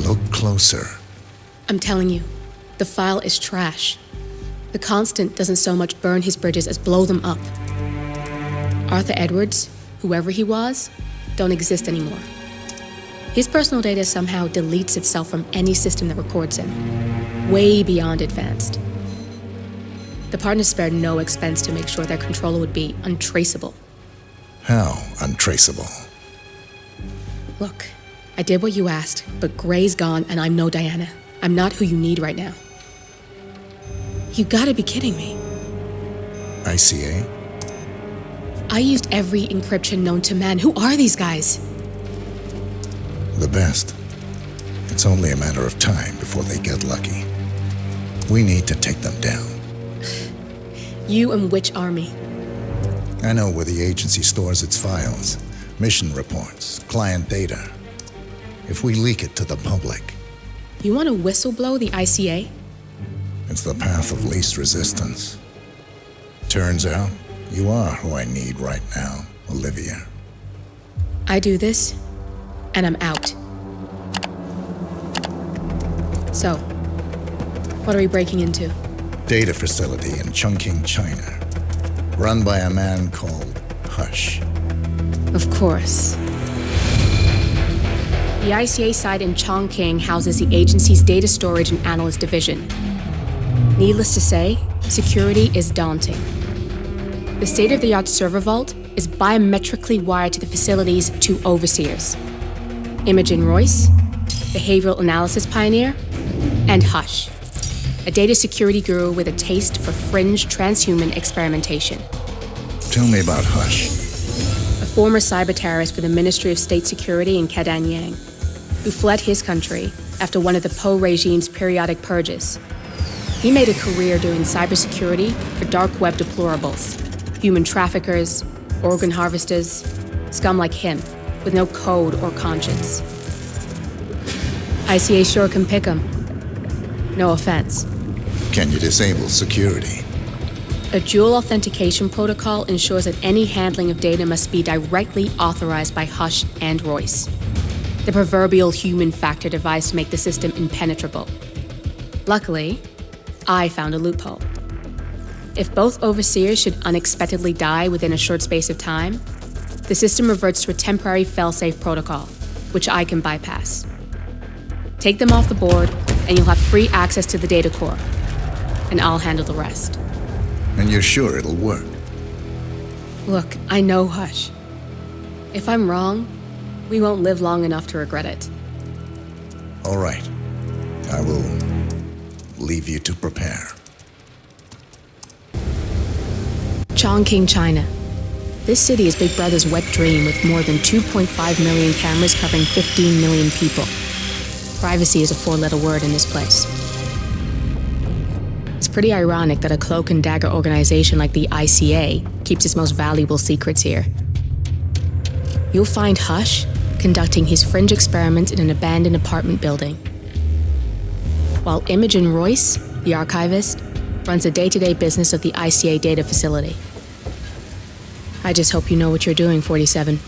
Look closer. I'm telling you, the file is trash. The Constant doesn't so much burn his bridges as blow them up. Arthur Edwards, whoever he was, don't exist anymore. His personal data somehow deletes itself from any system that records him, way beyond advanced. The partners spared no expense to make sure their controller would be untraceable. How untraceable? Look, I did what you asked, but Gray's gone and I'm no Diana. I'm not who you need right now. You gotta be kidding me. ICA? I used every encryption known to man. Who are these guys? The best. It's only a matter of time before they get lucky. We need to take them down. You and which army? I know where the agency stores its files, mission reports, client data. If we leak it to the public... You want to whistleblow the ICA? It's the path of least resistance. Turns out, you are who I need right now, Olivia. I do this, and I'm out. So, what are we breaking into? Data facility in Chongqing, China. Run by a man called Hush. Of course. The ICA site in Chongqing houses the agency's data storage and analyst division. Needless to say, security is daunting. The state-of-the-art server vault is biometrically wired to the facility's two overseers: Imogen Royce, behavioral analysis pioneer, and Hush, a data security guru with a taste for fringe transhuman experimentation. Tell me about Hush. A former cyber terrorist for the Ministry of State Security in Kadanyang, who fled his country after one of the Po regime's periodic purges. He made a career doing cybersecurity for dark web deplorables, human traffickers, organ harvesters, scum like him, with no code or conscience. ICA sure can pick him. No offense. Can you disable security? A dual authentication protocol ensures that any handling of data must be directly authorized by Hush and Royce, the proverbial human factor device to make the system impenetrable. Luckily, I found a loophole. If both overseers should unexpectedly die within a short space of time, the system reverts to a temporary fail-safe protocol, which I can bypass. Take them off the board, and you'll have free access to the data core, and I'll handle the rest. And you're sure it'll work? Look, I know Hush. If I'm wrong, we won't live long enough to regret it. All right. I will leave you to prepare. Chongqing, China. This city is Big Brother's wet dream with more than 2.5 million cameras covering 15 million people. Privacy is a four-letter word in this place. It's pretty ironic that a cloak and dagger organization like the ICA keeps its most valuable secrets here. You'll find Hush conducting his fringe experiments in an abandoned apartment building, while Imogen Royce, the archivist, runs the day-to-day business of the ICA data facility. I just hope you know what you're doing, 47.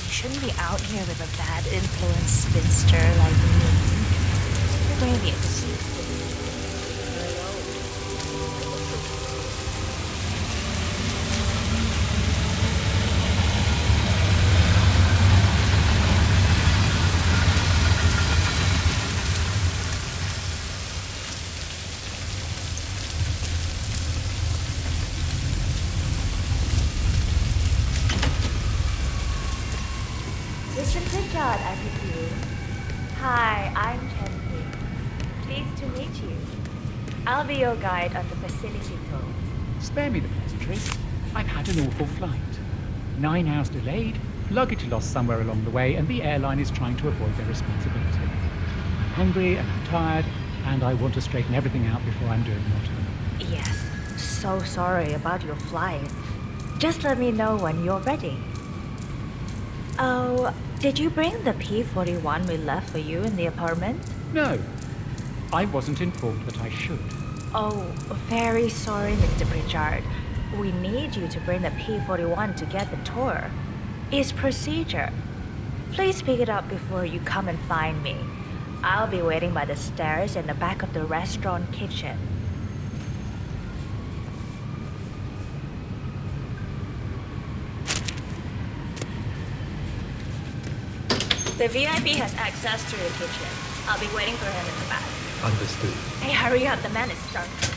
Shouldn't be out here with a bad influence spinster like me. You're going to be interested. Pritchard, I presume. Hi, I'm chongqing. Pleased to meet you. I'll be your guide on the facility tour. Spare me the pleasantries. I've had an awful flight. 9 hours delayed, luggage lost somewhere along the way, and the airline is trying to avoid their responsibility. I'm hungry and I'm tired, and I want to straighten everything out before I'm doing more. Yes, so sorry about your flight. Just let me know when you're ready. Oh, did you bring the P-41 we left for you in the apartment? No, I wasn't informed that I should. Oh, very sorry, Mr. Pritchard. We need you to bring the P-41 to get the tour. It's procedure. Please pick it up before you come and find me. I'll be waiting by the stairs in the back of the restaurant kitchen. The VIP has access to the kitchen. I'll be waiting for him in the back. Understood. Hey, hurry up, the man is starving.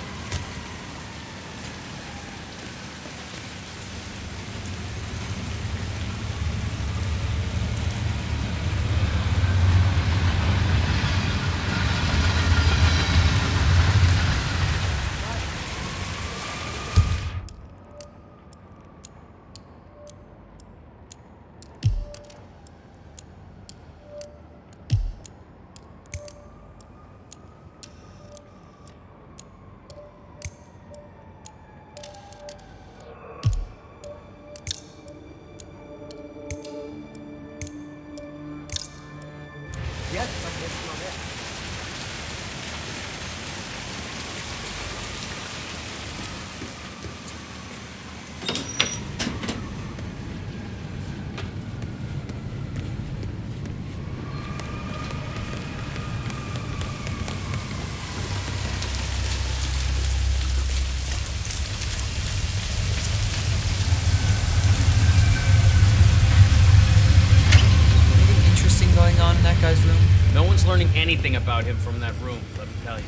Guy's room? No one's learning anything about him from that room, let me tell you.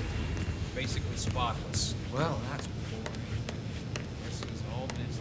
Basically spotless. Well, that's boring. Guess he's all business.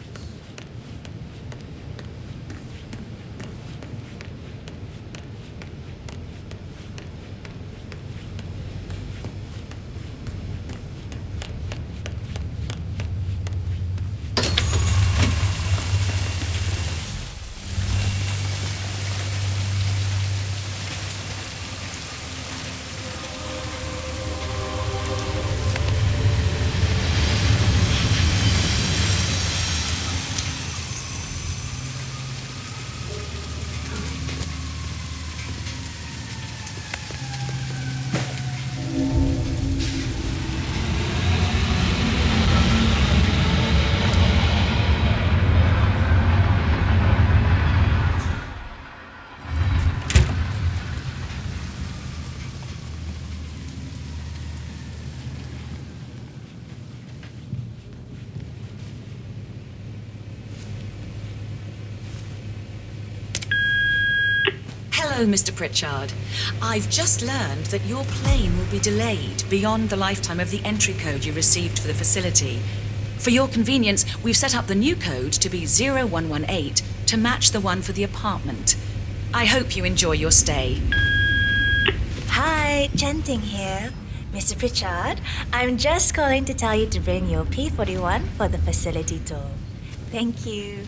Hello, Mr. Pritchard. I've just learned that your plane will be delayed beyond the lifetime of the entry code you received for the facility. For your convenience, we've set up the new code to be 0118 to match the one for the apartment. I hope you enjoy your stay. Hi, Chanting here. Mr. Pritchard, I'm just calling to tell you to bring your P-41 for the facility tour. Thank you.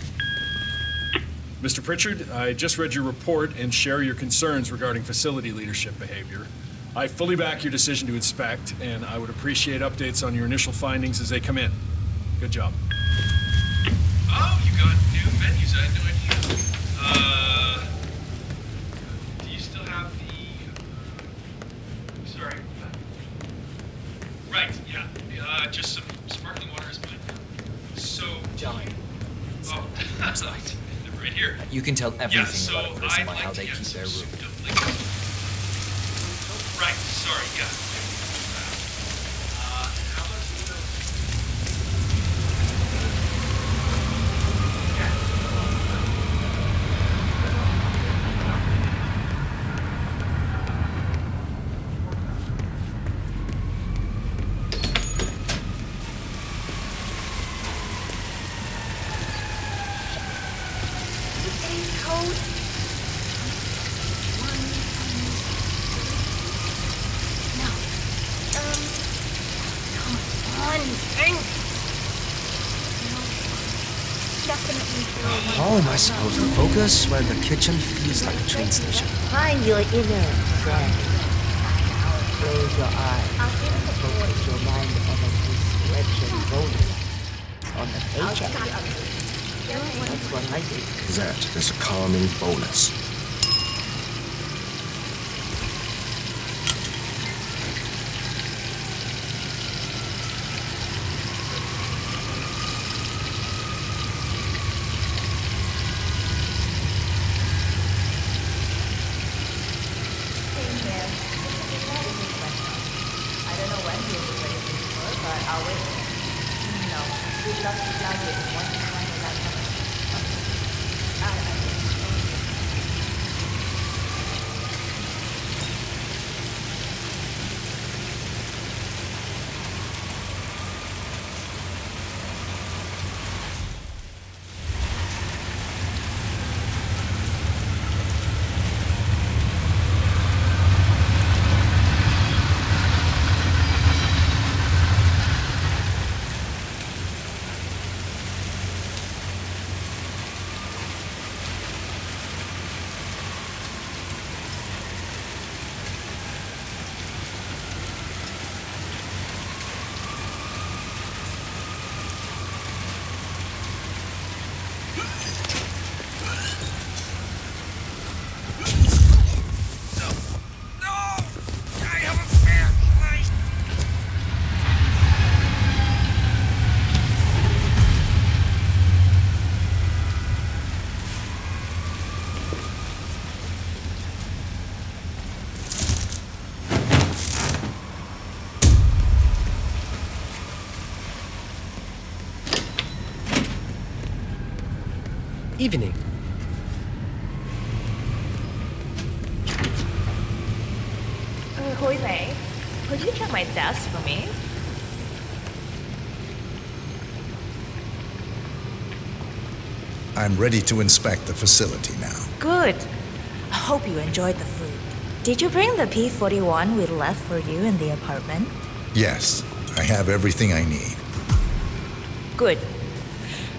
Mr. Pritchard, I just read your report and share your concerns regarding facility leadership behavior. I fully back your decision to inspect, and I would appreciate updates on your initial findings as they come in. Good job. Oh, you got new menus. I had no idea. Do you still have the... sorry. Right, yeah. Just some sparkling water is fine. So... John. Oh, that's right. Right here. You can tell everything Yeah, so about a person I'd by like how to they get keep their some room. soup dumplings. Right, sorry, yeah. How about some noodles? How am I supposed to focus when the kitchen feels like a train station? Find your inner friend. Close your eyes. Focus your mind on a description bonus on the paycheck. That's what I think. That is a calming bonus. Evening. Hui Mei, could you check my desk for me? I'm ready to inspect the facility now. Good. I hope you enjoyed the food. Did you bring the P-41 we left for you in the apartment? Yes, I have everything I need. Good.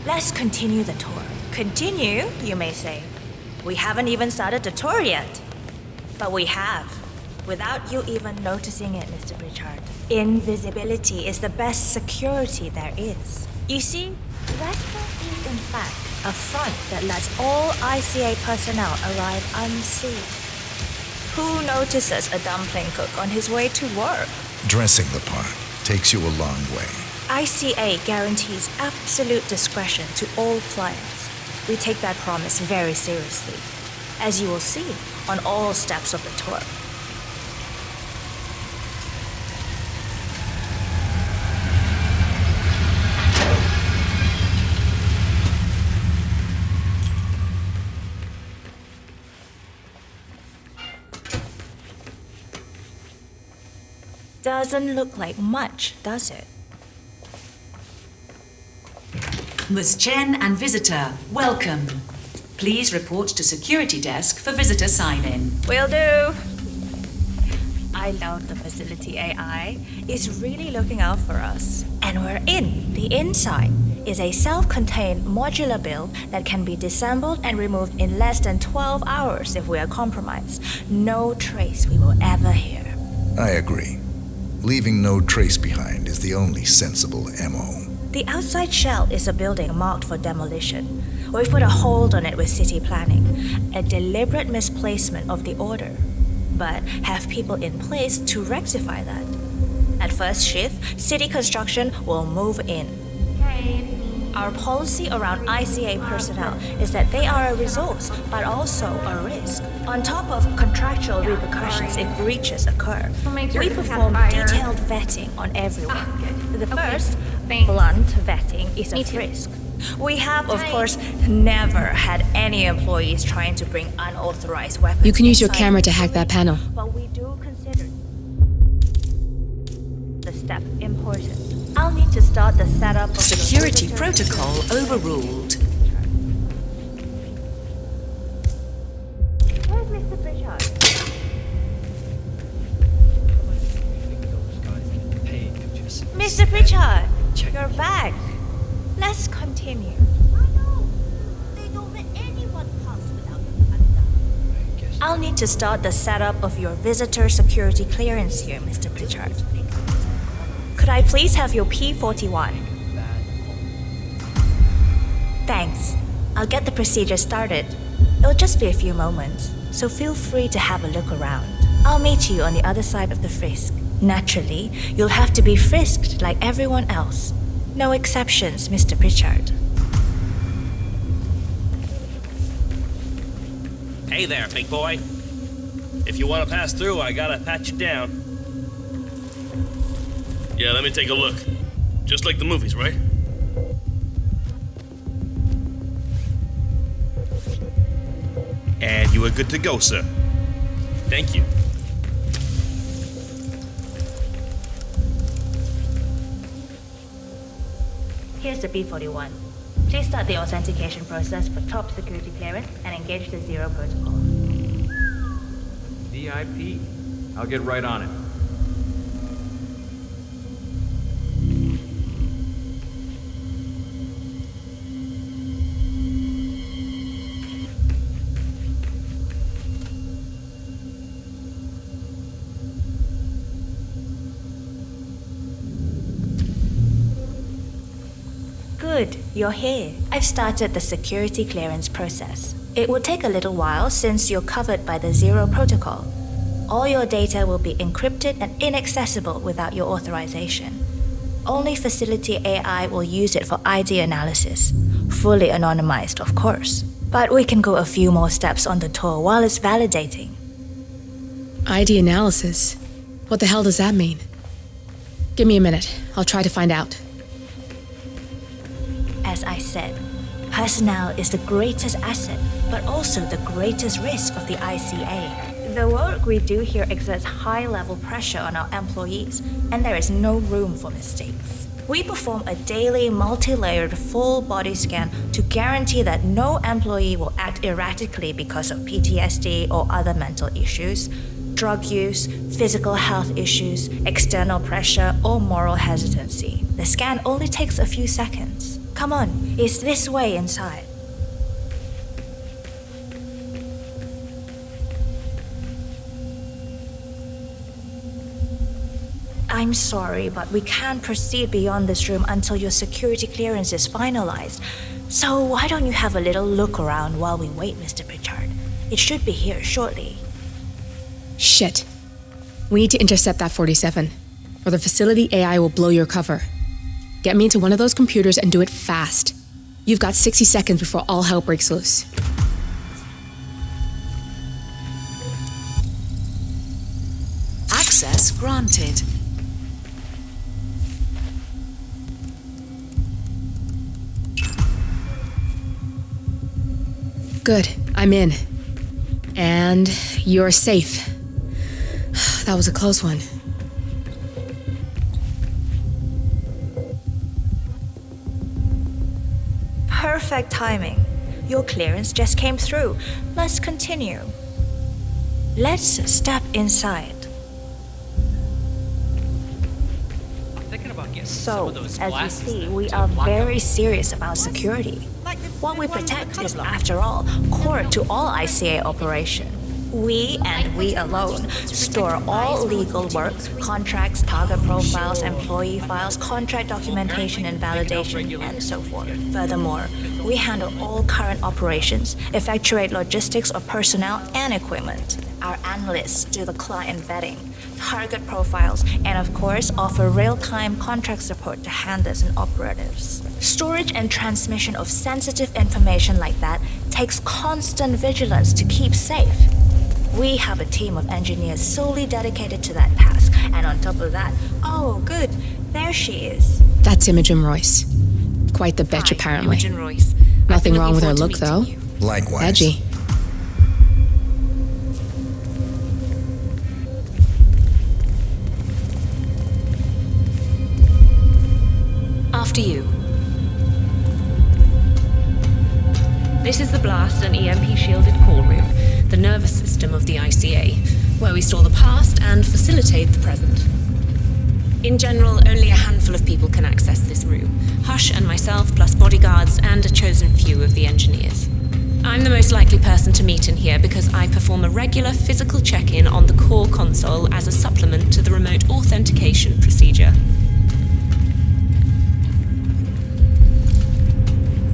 Let's continue the tour. Continue, you may say. We haven't even started the tour yet. But we have, without you even noticing it, Mr. Pritchard. Invisibility is the best security there is. You see, restaurant is in fact a front that lets all ICA personnel arrive unseen. Who notices a dumpling cook on his way to work? Dressing the part takes you a long way. ICA guarantees absolute discretion to all clients. We take that promise very seriously, as you will see on all steps of the tour. Doesn't look like much, does it? Ms. Chen and visitor, welcome. Please report to security desk for visitor sign-in. Will do. I love the facility AI. It's really looking out for us. And we're in. The inside is a self-contained modular build that can be disassembled and removed in less than 12 hours if we are compromised. No trace we will ever hear. I agree. Leaving no trace behind is the only sensible MO. The outside shell is a building marked for demolition. We've put a hold on it with city planning, a deliberate misplacement of the order, but have people in place to rectify that. At first shift, city construction will move in. Our policy around ICA personnel is that they are a resource, but also a risk. On top of contractual repercussions if breaches occur, we perform detailed vetting on everyone. The first, blunt vetting, is a risk. We have, of course, never had any employees trying to bring unauthorized weapons. You can use your inside camera the to hack that panel. But we do consider the step important. I'll need to start the setup of Security the protocol overruled. Where's Mr. Pritchard? Mr. Pritchard, you're back. Let's continue. going to start the setup of your visitor security clearance here, Mr. Pritchard. Could I please have your P41? Thanks. I'll get the procedure started. It'll just be a few moments, so feel free to have a look around. I'll meet you on the other side of the frisk. Naturally, you'll have to be frisked like everyone else. No exceptions, Mr. Pritchard. Hey there, big boy. If you want to pass through, I gotta pat you down. Yeah, let me take a look. Just like the movies, right? And you are good to go, sir. Thank you. Here's the P41. Please start the authentication process for top security clearance and engage the Zero protocol. VIP. I'll get right on it. Good, you're here. I've started the security clearance process. It will take a little while since you're covered by the Zero protocol. All your data will be encrypted and inaccessible without your authorization. Only facility AI will use it for ID analysis. Fully anonymized, of course. But we can go a few more steps on the tour while it's validating. ID analysis? What the hell does that mean? Give me a minute. I'll try to find out. As I said, personnel is the greatest asset, but also the greatest risk of the ICA. The work we do here exerts high-level pressure on our employees, and there is no room for mistakes. We perform a daily, multi-layered, full-body scan to guarantee that no employee will act erratically because of PTSD or other mental issues, drug use, physical health issues, external pressure, or moral hesitancy. The scan only takes a few seconds. Come on, it's this way inside. I'm sorry, but we can't proceed beyond this room until your security clearance is finalized. So why don't you have a little look around while we wait, Mr. Pritchard? It should be here shortly. Shit. We need to intercept that 47, or the facility AI will blow your cover. Get me into one of those computers and do it fast. You've got 60 seconds before all hell breaks loose. Access granted. Good, I'm in. And you're safe. That was a close one. Perfect timing. Your clearance just came through. Let's continue. Let's step inside. So, as you see, we are very serious about security. What we protect is, after all, core to all ICA operation. We, and we alone, store all legal work, contracts, target profiles, employee files, contract documentation and validation, and so forth. Furthermore, we handle all current operations, effectuate logistics of personnel and equipment. Our analysts do the client vetting, target profiles, and of course, offer real-time contract support to handlers and operatives. Storage and transmission of sensitive information like that takes constant vigilance to keep safe. We have a team of engineers solely dedicated to that task, and on top of that, oh good, there she is. That's Imogen Royce. Quite the bitch, apparently. Imogen Royce. Nothing wrong with her look, though. You. Likewise. Edgy. After you. This is the blast and EMP-shielded call room, the nervous system of the ICA, where we store the past and facilitate the present. In general, only a handful of people can access this room. Hush and myself, plus bodyguards and a chosen few of the engineers. I'm the most likely person to meet in here because I perform a regular physical check-in on the core console as a supplement to the remote authentication procedure.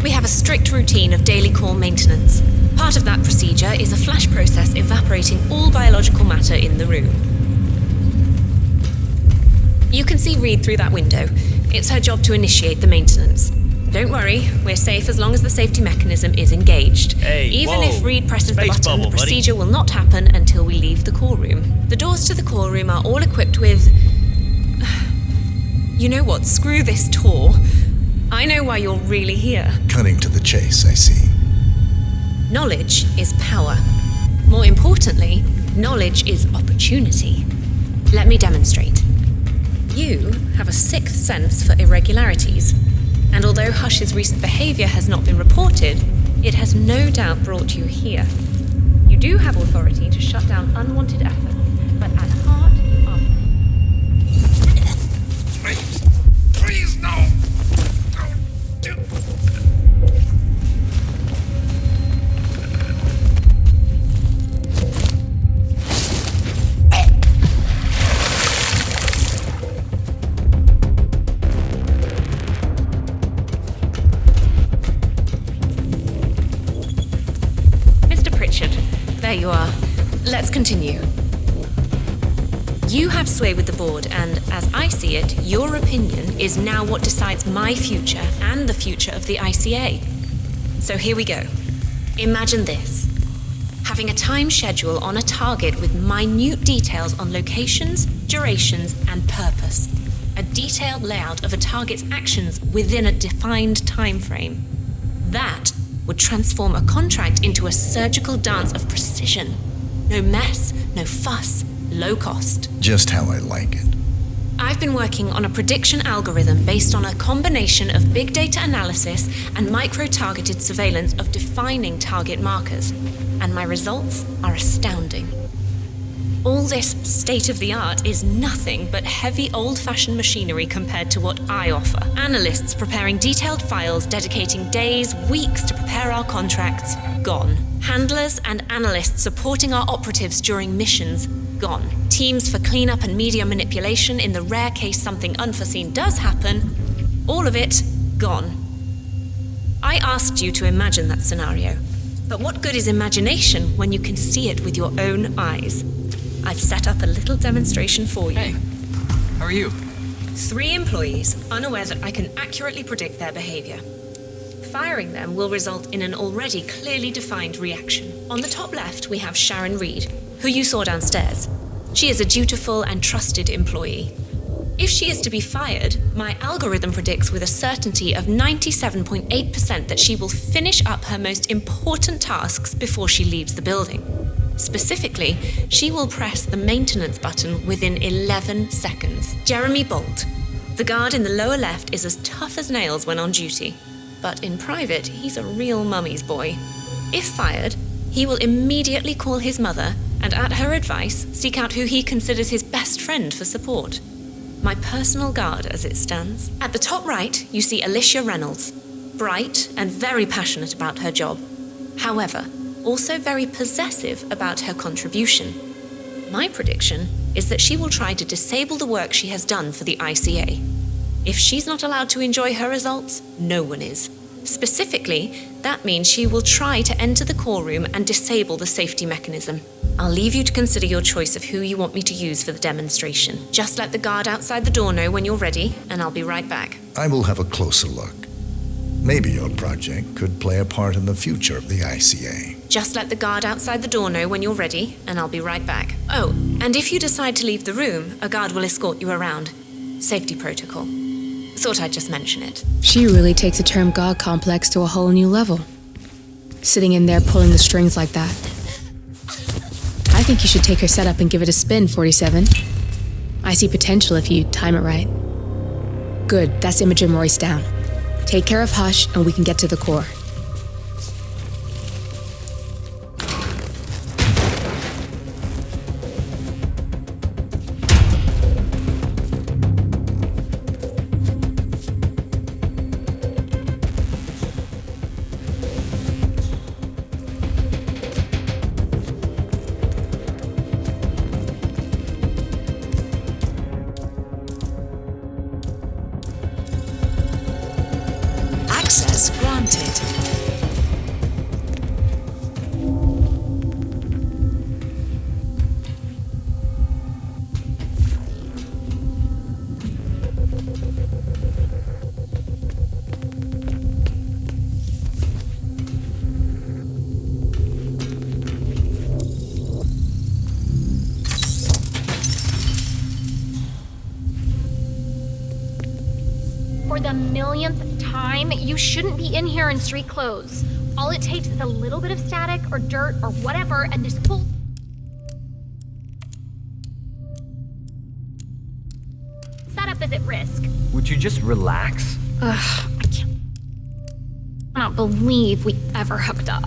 We have a strict routine of daily core maintenance. Part of that procedure is a flash process evaporating all biological matter in the room. You can see Reed through that window. It's her job to initiate the maintenance. Don't worry, we're safe as long as the safety mechanism is engaged. Hey, Even whoa. if Reed presses the Space button, bubble, the buddy. procedure will not happen until we leave the core room. The doors to the core room are all equipped with... You know what? Screw this tour. I know why you're really here. Cutting to the chase, I see. Knowledge is power. More importantly, knowledge is opportunity. Let me demonstrate. You have a sixth sense for irregularities, and although Hush's recent behavior has not been reported, it has no doubt brought you here. You do have authority to shut down unwanted efforts, but at heart you are... Please, no! Mr. Pritchard, there you are. Let's continue. You have sway with the board, and as I see it, your opinion is now what decides my future and the future of the ICA. So here we go. Imagine this. Having a time schedule on a target with minute details on locations, durations, and purpose. A detailed layout of a target's actions within a defined time frame. That would transform a contract into a surgical dance of precision. No mess, no fuss, low cost. Just how I like it. I've been working on a prediction algorithm based on a combination of big data analysis and micro-targeted surveillance of defining target markers, and my results are astounding. All this state-of-the-art is nothing but heavy old-fashioned machinery compared to what I offer. Analysts preparing detailed files dedicating days, weeks to prepare our contracts, gone. Handlers and analysts supporting our operatives during missions, gone. Teams for cleanup and media manipulation in the rare case something unforeseen does happen, all of it, gone. I asked you to imagine that scenario, but what good is imagination when you can see it with your own eyes? I've set up a little demonstration for you. Hey, how are you? 3 employees, unaware that I can accurately predict their behavior. Firing them will result in an already clearly defined reaction. On the top left, we have Sharon Reed, who you saw downstairs. She is a dutiful and trusted employee. If she is to be fired, my algorithm predicts with a certainty of 97.8% that she will finish up her most important tasks before she leaves the building. Specifically, she will press the maintenance button within 11 seconds. Jeremy Bolt, the guard in the lower left, is as tough as nails when on duty. But in private, he's a real mummy's boy. If fired, he will immediately call his mother and, at her advice, seek out who he considers his best friend for support. My personal guard, as it stands. At the top right, you see Alicia Reynolds, bright and very passionate about her job. However, also very possessive about her contribution. My prediction is that she will try to disable the work she has done for the ICA. If she's not allowed to enjoy her results, no one is. Specifically, that means she will try to enter the core room and disable the safety mechanism. I'll leave you to consider your choice of who you want me to use for the demonstration. Just let the guard outside the door know when you're ready, and I'll be right back. I will have a closer look. Maybe your project could play a part in the future of the ICA. Just let the guard outside the door know when you're ready, and I'll be right back. Oh, and if you decide to leave the room, a guard will escort you around. Safety protocol. Thought I'd just mention it. She really takes the term God complex to a whole new level. Sitting in there pulling the strings like that. I think you should take her setup and give it a spin, 47. I see potential if you time it right. Good, that's Imogen Royce down. Take care of Hush and we can get to the core. millionth time, you shouldn't be in here in street clothes. All it takes is a little bit of static or dirt or whatever, and this whole setup is at risk. Would you just relax? Ugh, I cannot believe we ever hooked up.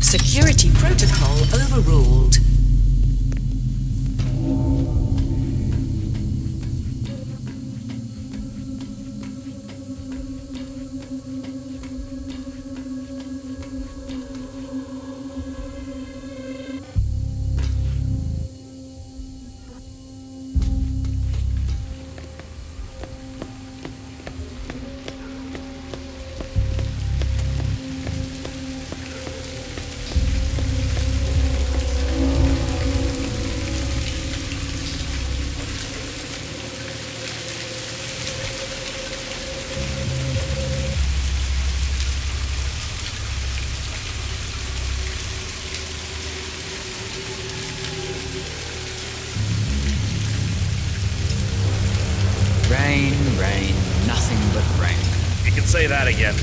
Security protocol overruled. Rain, nothing but rain. You can say that again.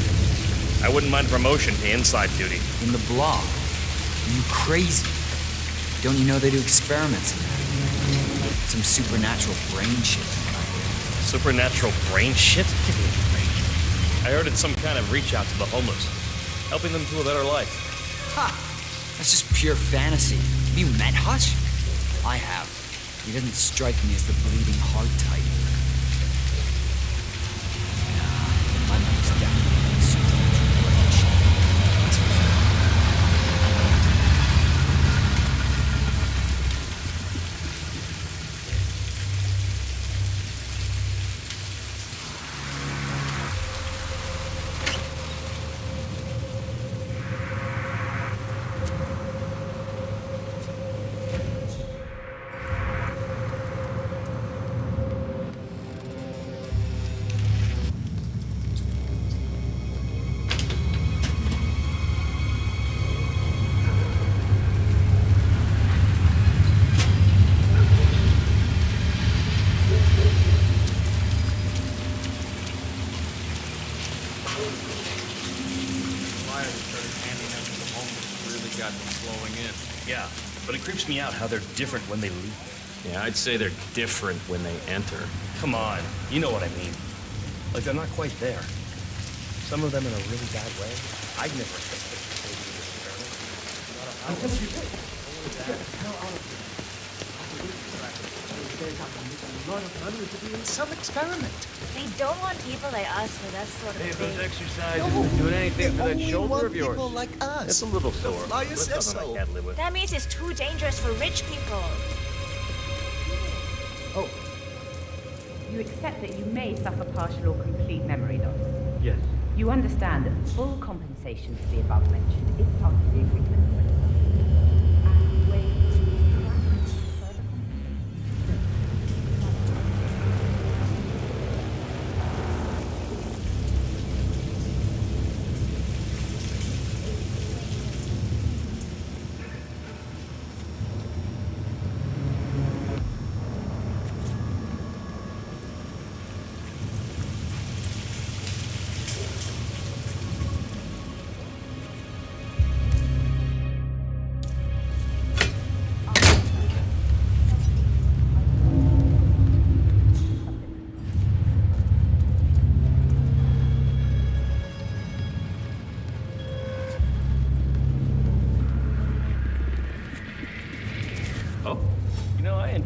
I wouldn't mind promotion to inside duty. In the block. Are you crazy? Don't you know they do experiments in that? Some supernatural brain shit. Supernatural brain shit? Give me a break. I heard it's some kind of reach out to the homeless, helping them to a better life. Ha! That's just pure fantasy. Have you met Hutch? I have. He doesn't strike me as the bleeding heart type. My money's definitely supernatural brain shit. That's for sure. Yeah, but it creeps me out how they're different when they leave. Yeah, I'd say they're different when they enter. Come on, you know what I mean. Like they're not quite there. Some of them in a really bad way. I'd never expect them to do this in some experiment. They don't want people like us for that sort of Hey, thing. those exercises doing anything for that shoulder of yours? People like us. It's a little sore. Fly That's says something so. I can't live with. That means it's too dangerous for rich people. Oh. You accept that you may suffer partial or complete memory loss. Yes. You understand that full compensation for the above mentioned is part of the agreement. And wait.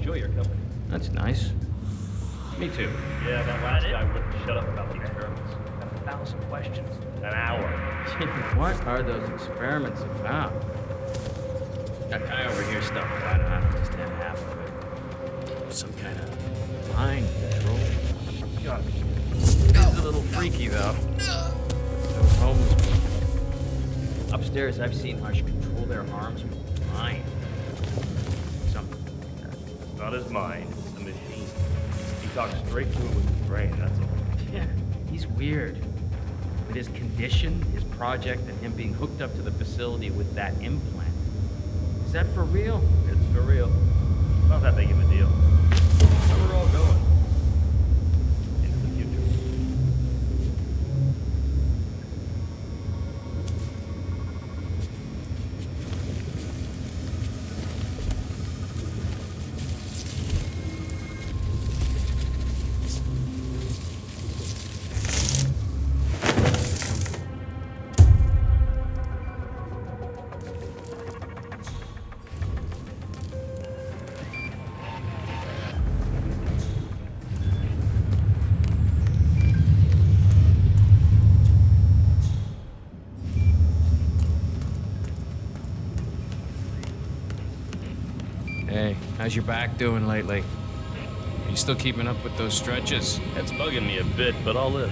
enjoy your company. That's nice. Me too. Yeah, that last guy wouldn't shut up about the experiments. Got 1,000 questions. An hour. What are those experiments about? That guy over here stuck right on just in half of it. Some kind of mind control. God. He's a little freaky, though. Those homeless people. Upstairs, I've seen Hush control their arms with mind. Something like that. It's not his mind, it's the machine. He talks straight to it with his brain, that's all. Yeah. He's weird. With his condition, his project, and him being hooked up to the facility with that implant. Is that for real? It's for real. Not that big of a deal. Where we're all going? Into the future. Hey, how's your back doing lately? Are you still keeping up with those stretches? It's bugging me a bit, but I'll live.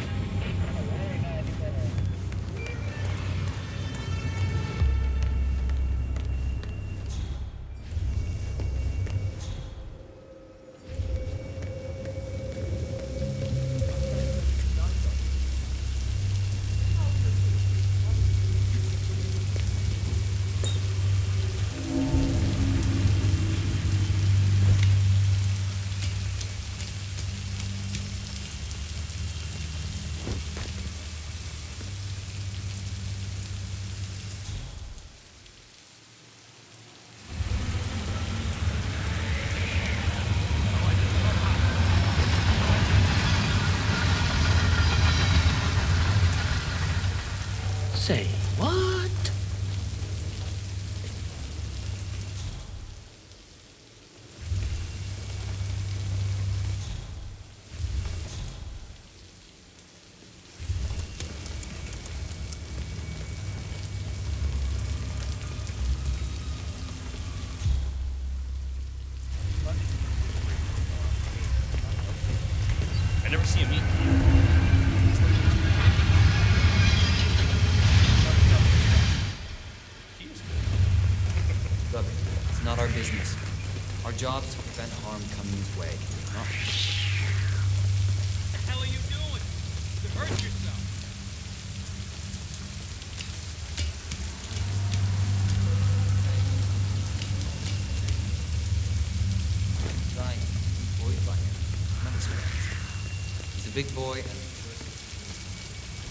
Say what? I never see him eat. Look, it's not our business. Our job is to prevent harm coming his way. Not... What the hell are you doing? You hurt yourself. Trying to be employed by him. Not so easy. He's a big boy and...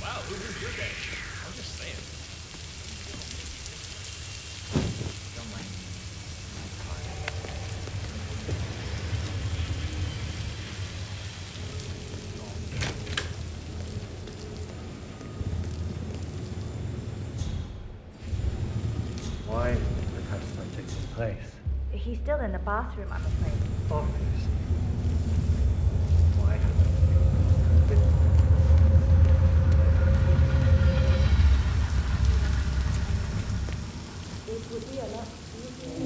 Wow, who knew your day? I'm just saying. Don't mind me. Why did the customer take his place? He's still in the bathroom, I'm afraid. Obvious. Why haven't you been? It would be a lot easier.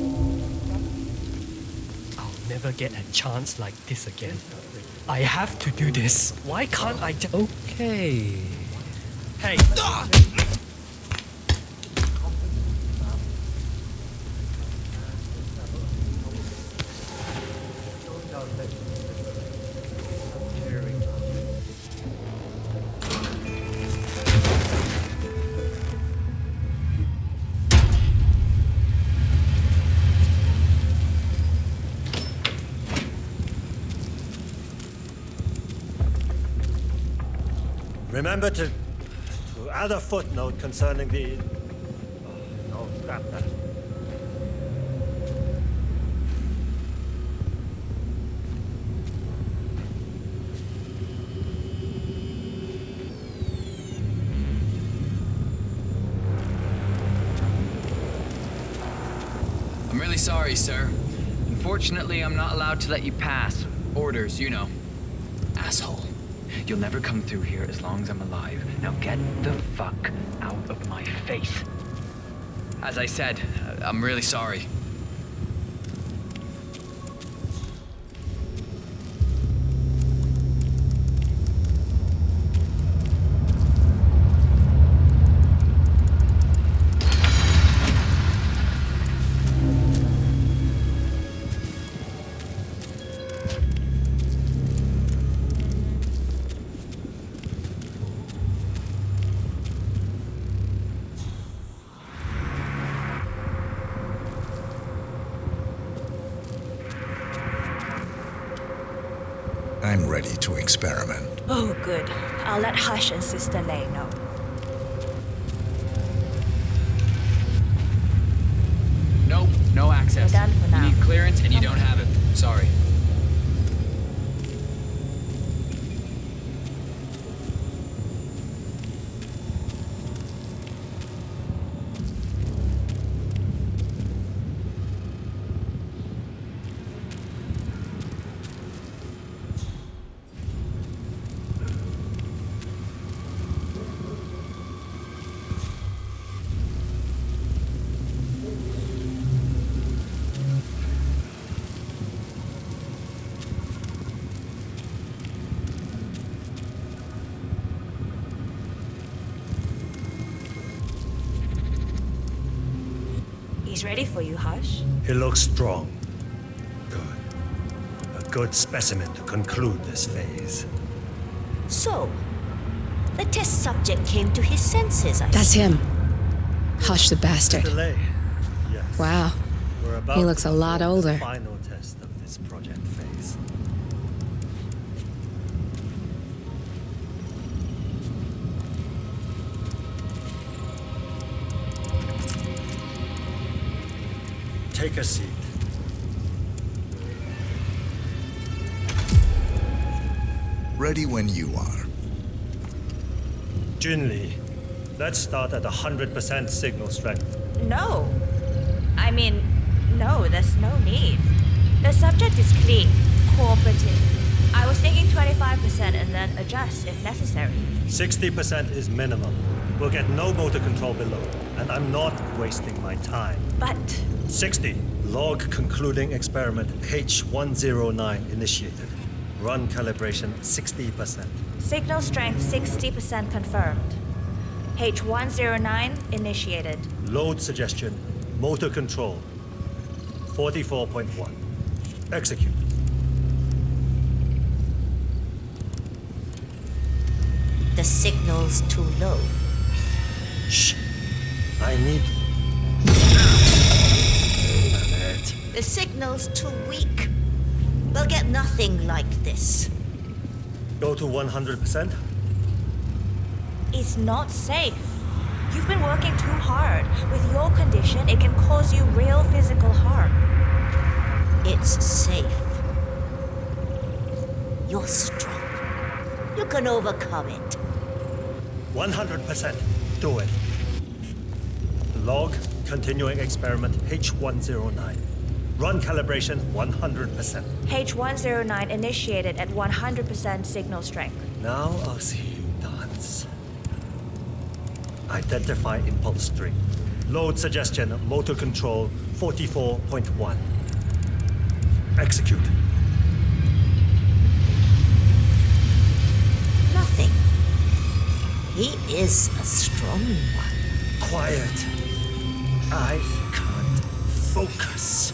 I'll never get a chance like this again. I have to do this. Why can't I just... Okay. Hey. Remember to add a footnote concerning the... Oh, no, scrap that. I'm really sorry, sir. Unfortunately, I'm not allowed to let you pass. Orders, you know. Asshole. You'll never come through here as long as I'm alive. Now get the fuck out of my face. As I said, I'm really sorry. I'm ready to experiment. Oh, good. I'll let Hush and Sister Lei know. Nope, no access. We're done for now. You need clearance and you don't have it. Sorry. He's ready for you, Hush. He looks strong. Good. A good specimen to conclude this phase. So, the test subject came to his senses, I That's see. him. Hush the bastard. Delay. Yes. Wow. We're about He looks a lot to perform the older. final test of this project phase. Take a seat. Ready when you are. Junli, let's start at 100% signal strength. No. I mean, no, there's no need. The subject is clean, cooperative. I was thinking 25% and then adjust if necessary. 60% is minimum. We'll get no motor control below, and I'm not wasting my time. But 60. Log concluding experiment H109 initiated. Run calibration 60%. signal strength 60% confirmed. H109 initiated. Load suggestion, motor control 44.1. Execute. The signal's too low. Shh. I need... The signal's too weak. We'll get nothing like this. Go to 100%? It's not safe. You've been working too hard. With your condition, it can cause you real physical harm. It's safe. You're strong. You can overcome it. 100%. Do it. Log continuing experiment H109. Run calibration 100%. H109 initiated at 100% signal strength. Now I'll see you dance. Identify impulse string. Load suggestion, motor control 44.1. Execute. Nothing. He is a strong one. Quiet. I can't focus.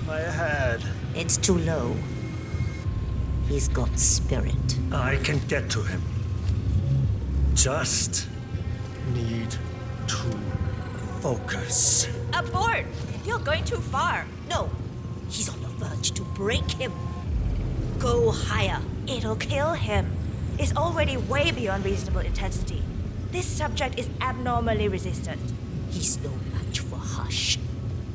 My head. It's too low. He's got spirit. I can get to him. Just need to focus. Abort! You're going too far. No, he's on the verge to break him. Go higher. It'll kill him. It's already way beyond reasonable intensity. This subject is abnormally resistant. He's no match for Hush.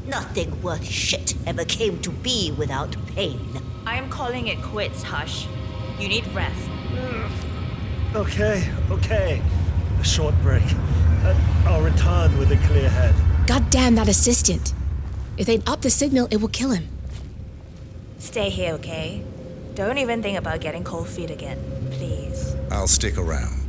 Nothing worth shit ever came to be without pain. I am calling it quits, Hush. You need rest. Okay. A short break. I'll return with a clear head. God damn that assistant. If they'd up the signal, it will kill him. Stay here, okay? Don't even think about getting cold feet again, please. I'll stick around.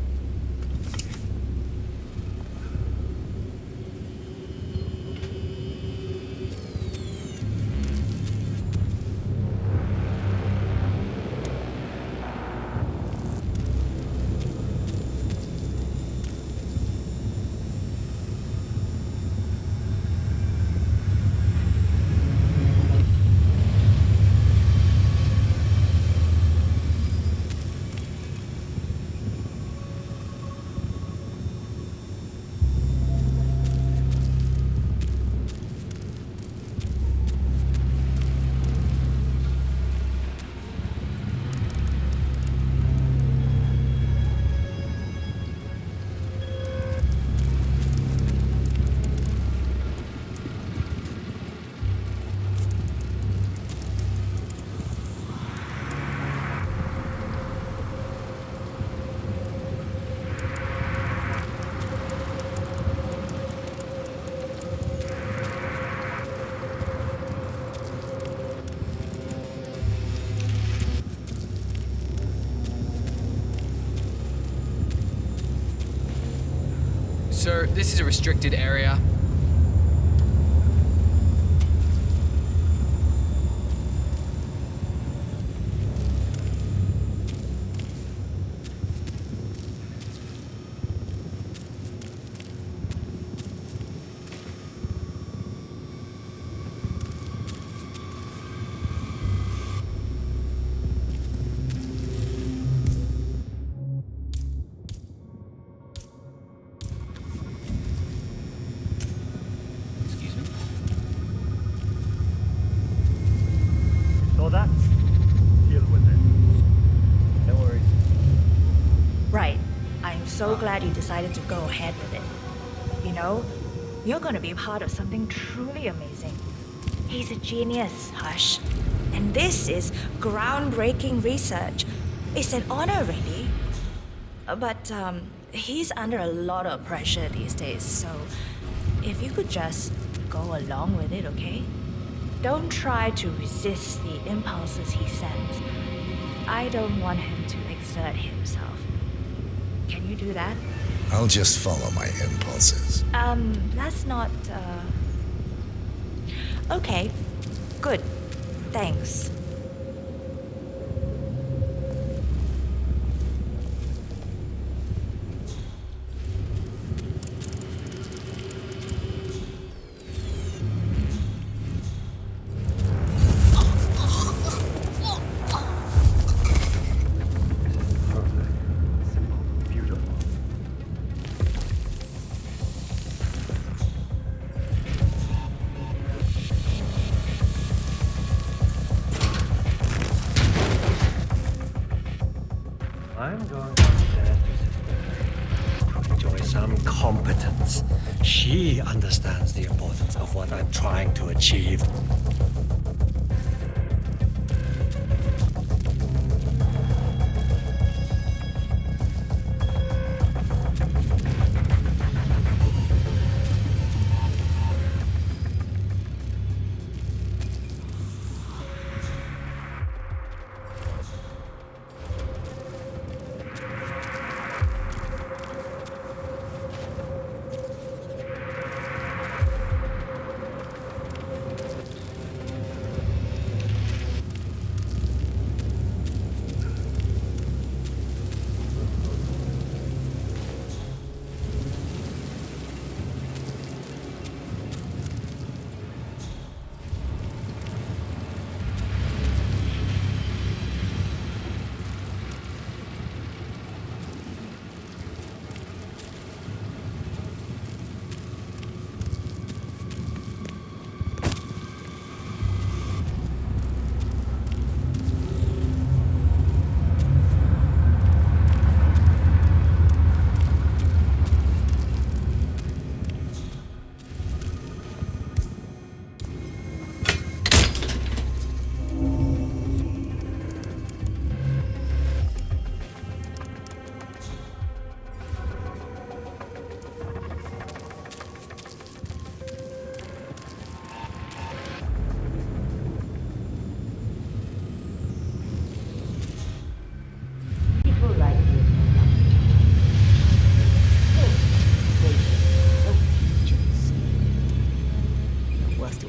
Sir, this is a restricted area. Saw that? Deal with it. No worries. Right. I'm so glad you decided to go ahead with it. You know, you're gonna be part of something truly amazing. He's a genius, Hush. And this is groundbreaking research. It's an honor, really. But, he's under a lot of pressure these days, so if you could just go along with it, okay? Don't try to resist the impulses he sends. I don't want him to exert himself. Can you do that? I'll just follow my impulses. That's not, Okay, good. Thanks. I'm going upstairs to enjoy some competence. She understands the importance of what I'm trying to achieve.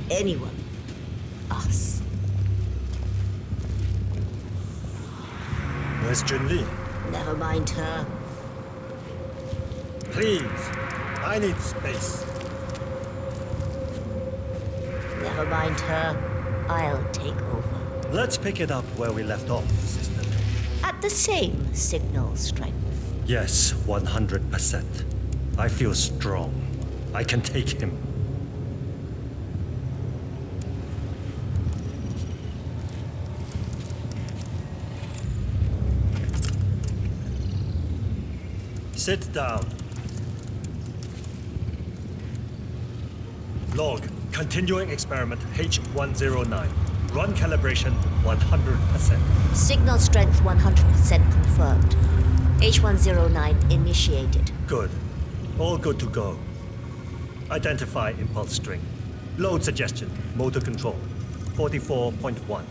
Anyone. Us. Where's Junli? Never mind her. Please, I need space. Never mind her. I'll take over. Let's pick it up where we left off, sister. At the same signal strength. Yes, 100%. I feel strong. I can take him. Sit down. Log. Continuing experiment H109. Run calibration 100%. Signal strength 100% confirmed. H109 initiated. Good. All good to go. Identify impulse string. Load suggestion. Motor control. 44.1.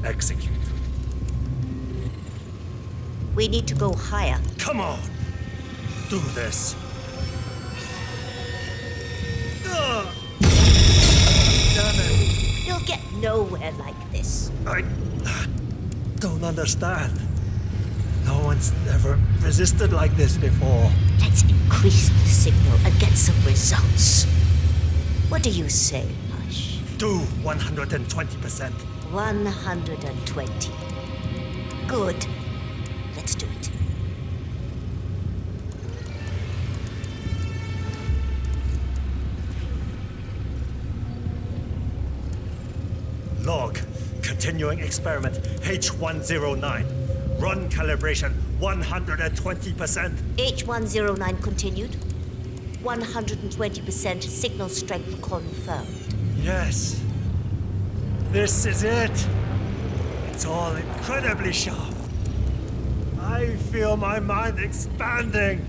Execute. We need to go higher. Come on! Do this. Damn it. You'll get nowhere like this. I don't understand. No one's ever resisted like this before. Let's increase the signal and get some results. What do you say, Hush? Do 120%. 120. Good. Let's do it. Log. Continuing experiment H109. Run calibration 120%. H109 continued. 120% signal strength confirmed. Yes. This is it. It's all incredibly sharp. I feel my mind expanding.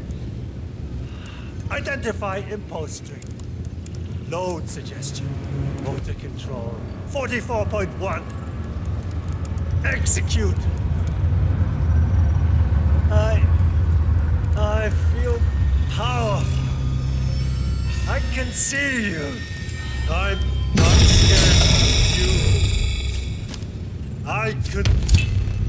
Identify impulse string. Load suggestion. Motor control. 44.1. Execute. I feel powerful. I can see you. I'm not scared of you. I could...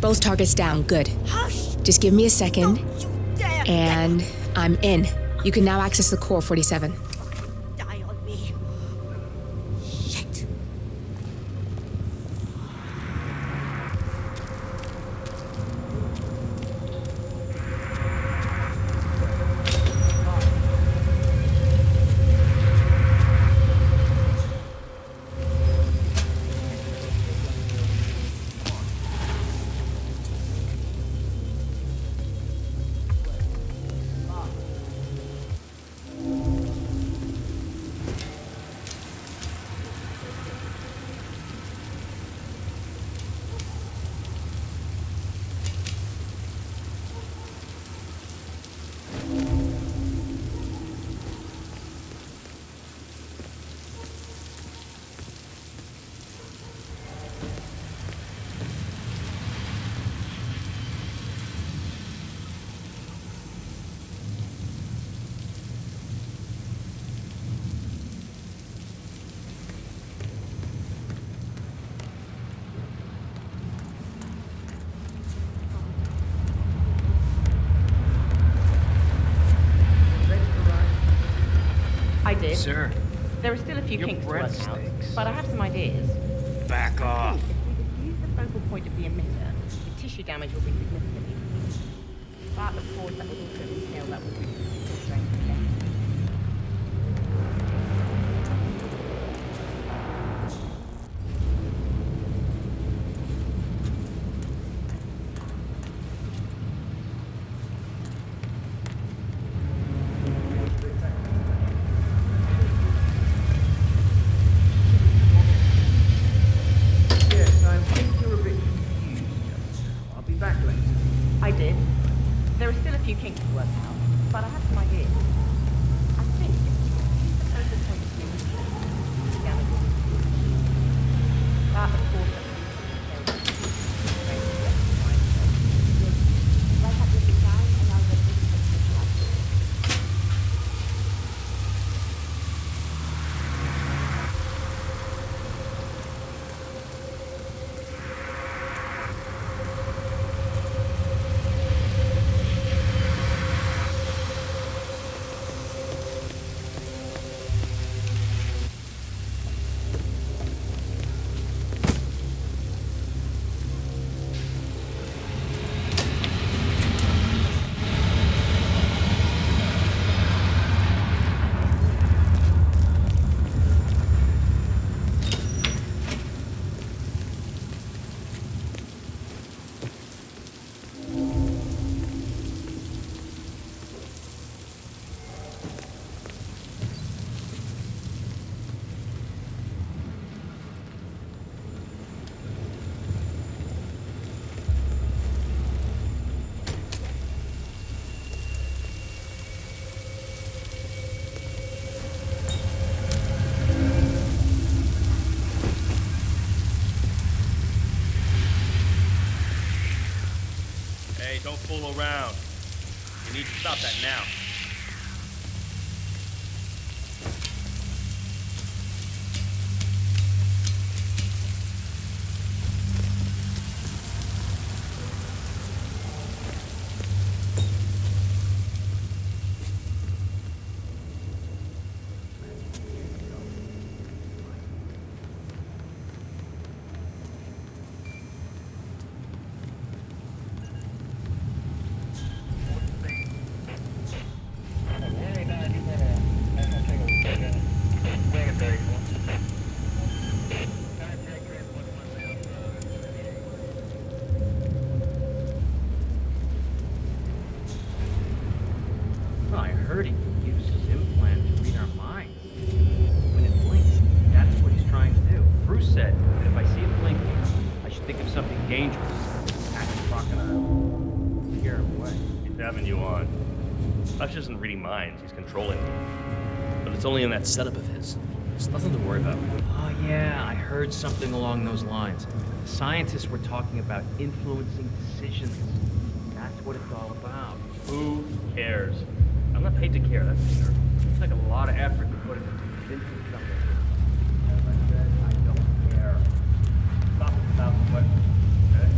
Both targets down. Good. Hush! Just give me a second. Don't you dare! And I'm in. You can now access the core 47. Die on me. Shit. I did. Sir. There are still a few Your kinks to work out, breadsticks. but I have some ideas. Back off. If we diffuse the focal point of the emitter, the tissue damage will be significantly reduced. But of course, that would also entail that would reduce the strength of the Yes, I think you're a bit confused just now. I'll be back later. I did. There are still a few kinks to work out, but I have some ideas. I think if we diffuse the focal point of the emitter, the tissue damage will be significantly reduced. But of course, that would also entail that would reduce the strength of the Right up your design and I'll get this to Hey, don't fool around. You need to stop that now. having you on. Hush isn't reading minds, he's controlling them. But it's only in that setup of his. There's nothing to worry about. Oh yeah, I heard something along those lines. The scientists were talking about influencing decisions. That's what it's all about. Who cares? I'm not paid to care, that's for sure. It's like a lot of effort to put into convincing something. As I said, I don't care. Stop with the 1,000 questions, okay?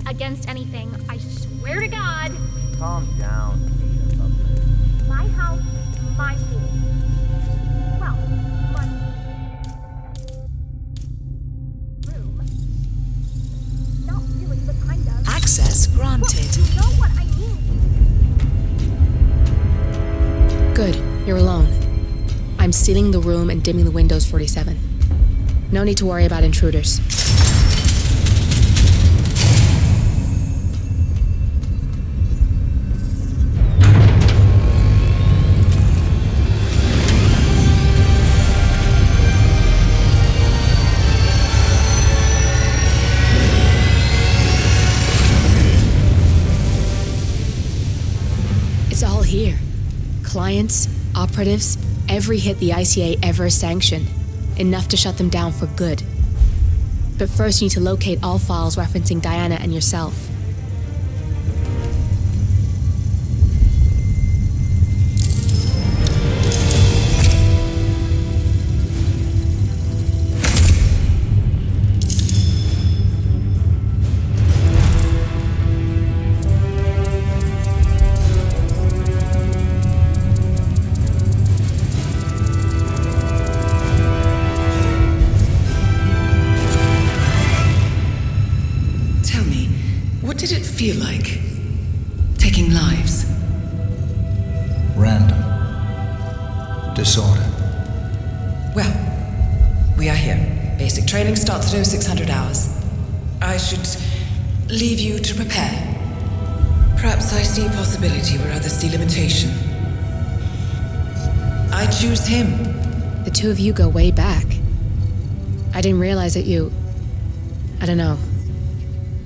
Against anything, I swear to God. Calm down, Ada Lovelace. My house, my rules. Well, my room. Not really, but kind of. Access granted. Well, you know what I mean. Good, you're alone. I'm sealing the room and dimming the windows, 47. No need to worry about intruders. It's all here. Clients, operatives, every hit the ICA ever sanctioned. Enough to shut them down for good. But first you need to locate all files referencing Diana and yourself. What did it feel like? Taking lives? Random. Disorder. Well, we are here. Basic training starts at 0600 hours. I should leave you to prepare. Perhaps I see possibility where others see limitation. I choose him. The two of you go way back. I didn't realize that you... I don't know.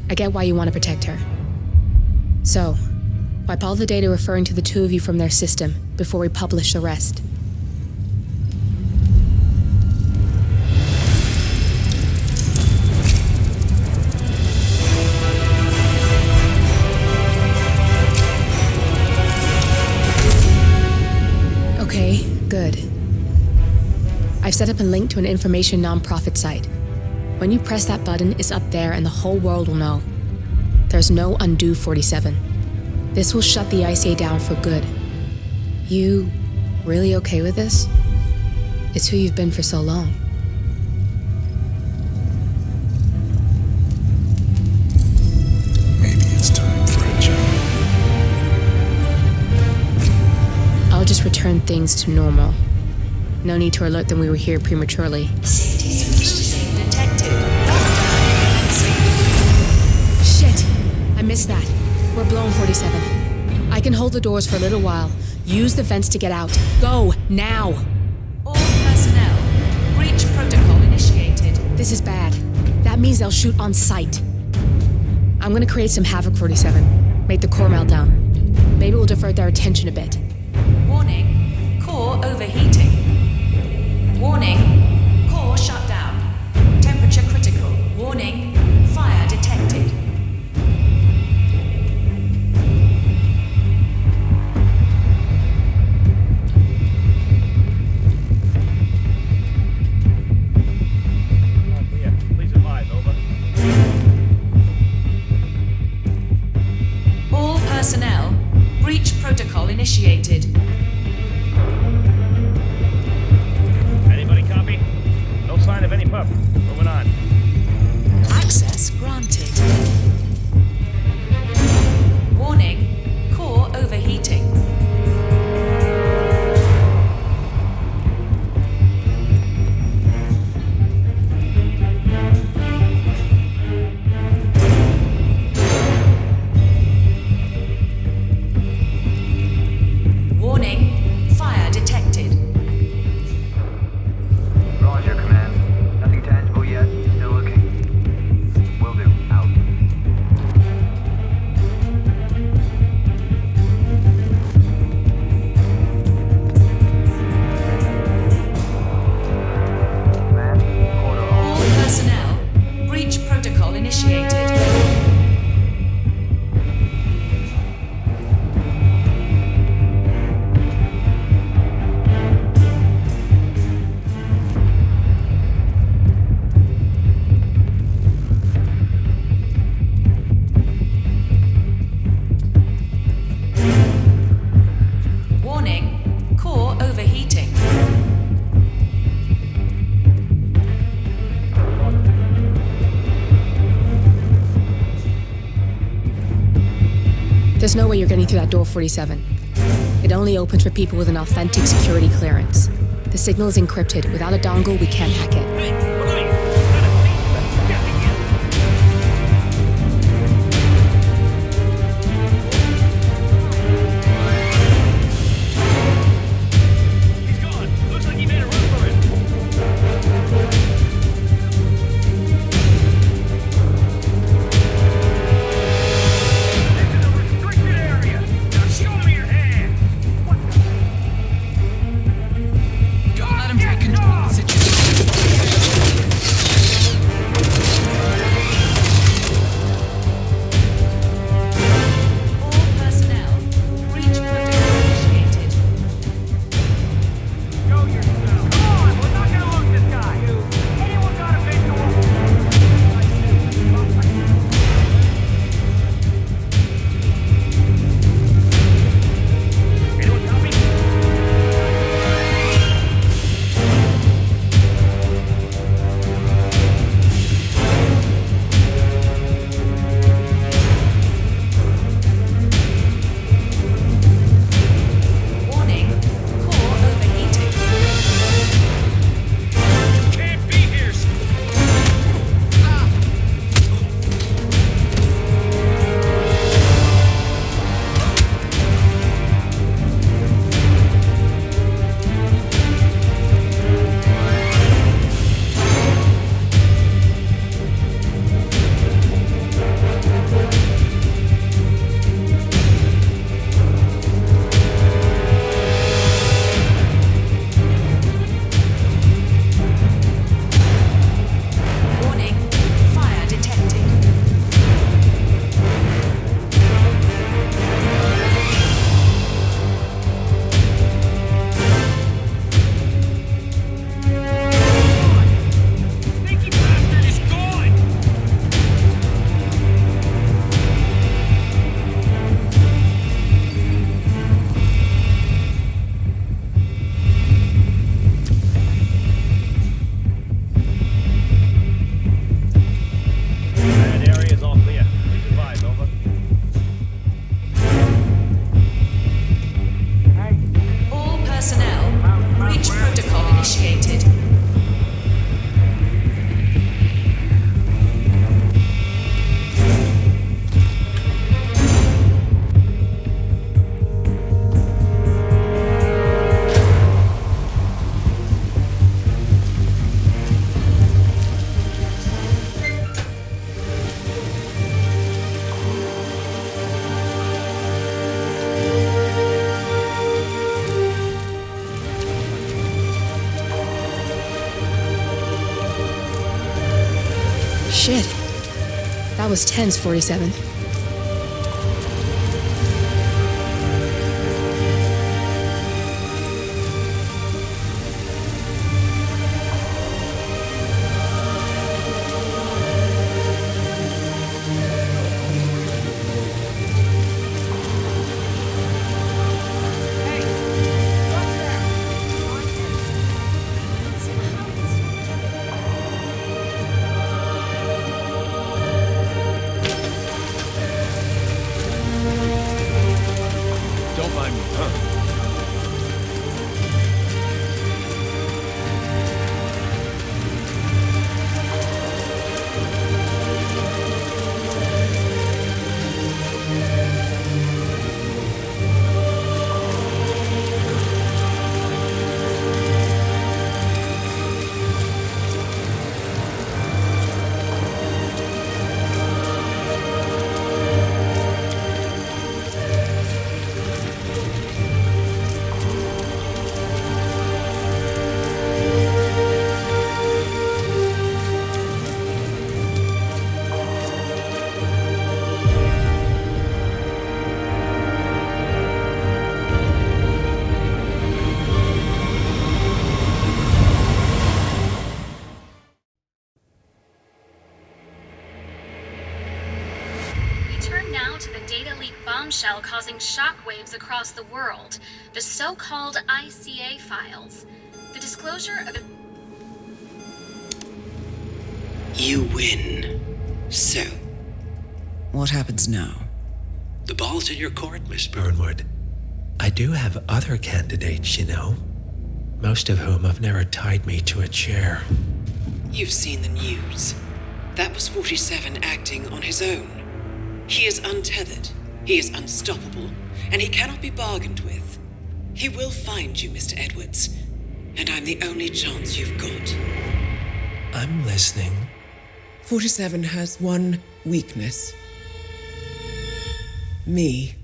I get why you want to protect her. So, wipe all the data referring to the two of you from their system before we publish the rest. Okay, good. I've set up a link to an information nonprofit site. When you press that button, it's up there and the whole world will know. There's no undo 47. This will shut the ICA down for good. You really okay with this? It's who you've been for so long. things to normal. No need to alert them we were here prematurely. Detected. Shit! I missed that. We're blown, 47. I can hold the doors for a little while. Use the vents to get out. Go, now! All personnel. Breach protocol initiated. This is bad. That means they'll shoot on sight. I'm gonna create some havoc, 47. Make the core melt down. Maybe we'll divert their attention a bit. Warning. Core overheating. Warning. Core shut down. Temperature critical. Warning. Fire detected. Please advise, over. All personnel. Breach protocol initiated. Anybody copy? No sign of any pup. Moving on. Access granted. Warning. Core overheating. Warning. Fire detected. Roger, Command. Nothing tangible yet. Still looking. Will do. Out. Command, quarter All personnel. Breach protocol initiated. Warning. Core overheating. There's no way you're getting through that door, 47. It only opens for people with an authentic security clearance. The signal is encrypted. Without a dongle, we can't hack it. He's gone. Looks like he made a run for it. This is a restricted area. Now show me your hand. Let him take control of the situation. Shit. That was tense, 47. Bombshell causing shockwaves across the world. The so-called ICA files. The disclosure of... You win. So, what happens now? The ball's in your court, Miss Burnwood. I do have other candidates, you know. Most of whom have never tied me to a chair. You've seen the news. That was 47 acting on his own. He is untethered. He is unstoppable, and he cannot be bargained with. He will find you, Mr. Edwards, and I'm the only chance you've got. I'm listening. 47 has one weakness. Me.